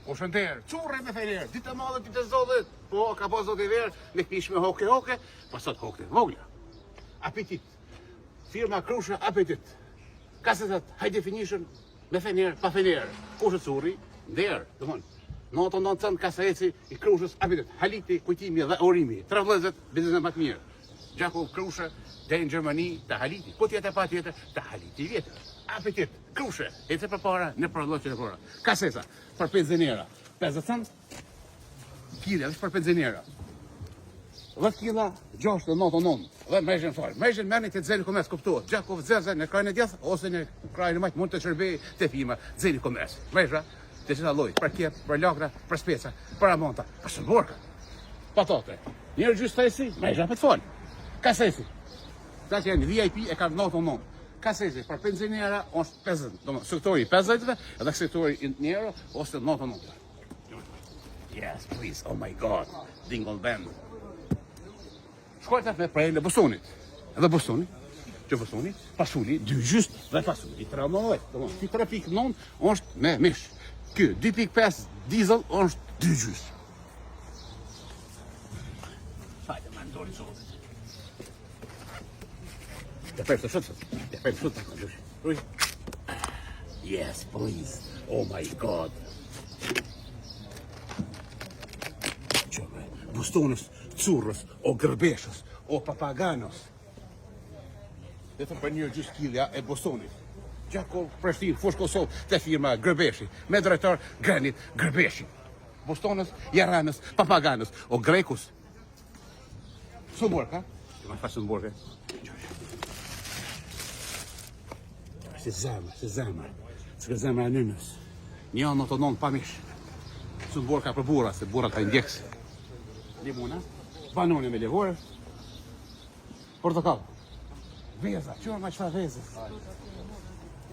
O shënderë, curre me fejnerë, ditë e madhe, ditë e zodhet, po ka po zot i verë, me këpish me hoke, po sot hoke vogla. Apetit. Firma Krusha Apetit. Kasetat high definition, me fejnerë, pa fejnerë. Kushë curri, derë, dëmon. 99 kaseci i Krushës Apetit. Haliti, kujtimi dhe orimi. 3 vëllezër, biznes më të mirë. Gjakov Krusha, dhe në Gjermani, të Haliti. Po tjetër pa tjetër, të Haliti vjetër. Apetit, Krushe, e të për para, në përloqe në para. Kasesa, për penzinera. 50 kila, është për penzinera. 10 kila, 6,99. Dhe mrejshën farë. Mrejshën merni të Zeli Komerc, kuptohet. Gjakov Zeze në krajnë e djathë, ose në krajnë e majtë mund të shërbej të firma Zeli Komerc. Mrejshra, të qëta loj, për kjep, për lakra, për speca, për amonta, për shëmborka. Patate. Njerë gjysë fejsi, mrejshra për të falë. Kasesi. Ta që janë VIP e ka 99. Kasesi, për penzinera, është 50. Sektori 50-ve, edhe sektori njero, është 99. Yes, please, oh my god. Dingle band. Shkojta me prejnë e Bostonit. Edhe Bostonit, që Bostonit, pasuli, 2 gjysht dhe pasuli 3,9. Ki 3,9 është me mish. Ky 2,5 diesel është 2 gjysht. Fajte, man, dori zotë. Të përë të shëtë. Yes, please. Oh my god. Qëme, Bostonës, currës, o gërbeshës, o papaganos. Dhe të për një gjysë kilja e Bostonit. Gjakov Preshtin, Fush Kosovë, të firma Gërbeshi, me drejtar Granit Gërbeshi. Bostonës, Jaranës, papaganos, o grekus. Sumborka, që ma fashë sumborke. Se zemër. Se zemër e nënës. Një anë në të nonë pa mish. Sumborka për bura, se bura ka indjekës. Limona, banoni me levore, portokal, veza, qërë ma qëfa vezës?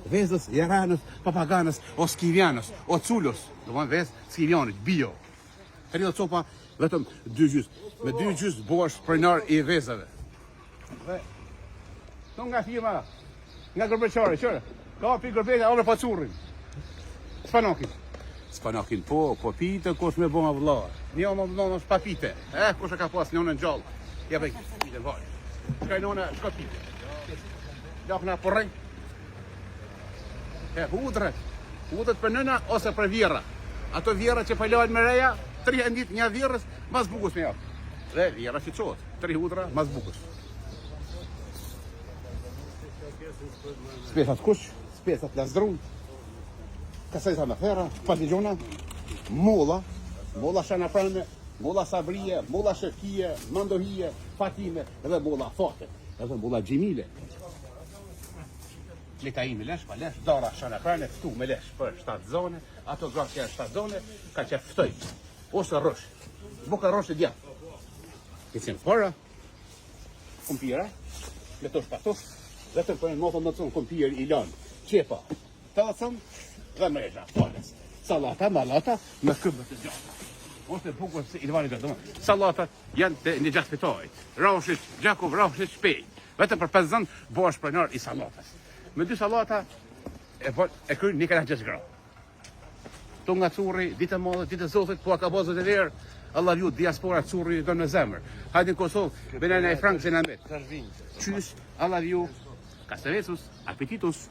Vezës, jaranës, papaganës, o skivjanës, o cullos, do më vezë, skivjanit, bio. Të një dhe copa, vetëm 2 gjysë, me 2 gjysë bosh prejnar i vezëve. Dhe, të nga firma, nga gërbeqare, qërë, ka pi gërbeqare, aure pa currin. Spanakin, po pite, kush me bo ma vëllar. Një më vëllar është pa pite. Kush e ka pas njënë në gjallë. Ja bëj, pite në varë. Shkaj nëna, shka pite. Lakna përrej. Hudret për nëna ose për vjera. Ato vjera që pëllojnë me reja, 3 endit një vjerës, mas bukus me jakë. Dhe vjera që qotë, 3 hudra, mas bukus. Spesat kush, spesat lasdrun. Kasesa me fera, patigjona, molla shana prane, molla sabrije, molla shërkije, mandohije, fatime, edhe molla fate, edhe molla gjimile. Leta i me lesh, pa lesh, dara shana prane, këtu me lesh për 7 zone, ato gra që janë 7 zone, ka që ftoj, ose rësh, buka rësh e djatë. Kësien fara, kumpira, letosh patosh, vetëm për në motën në cënë kumpir i lanë, qepa, të atësën, dhe mrejsha, falës. Salata, malata, me këmbët të gjatë. Ose bukur se i dëvani gëtë. Salatat janë të një gjatë fitojt. Raushit, Gjakov, raushit shpej. Vetëm për 5 zënë, bosh prejnar i salatas. Me 2 salata, e kërë 1,6 gra. Tu nga curri, ditë e modhe, ditë e zotit, po a ka bozët e verë, Allah ju, diaspora curri do në zemër. Hajde në Kosovë, benena e frankë, zenamet. Qys, Allah ju, Kastevesus, apetitus.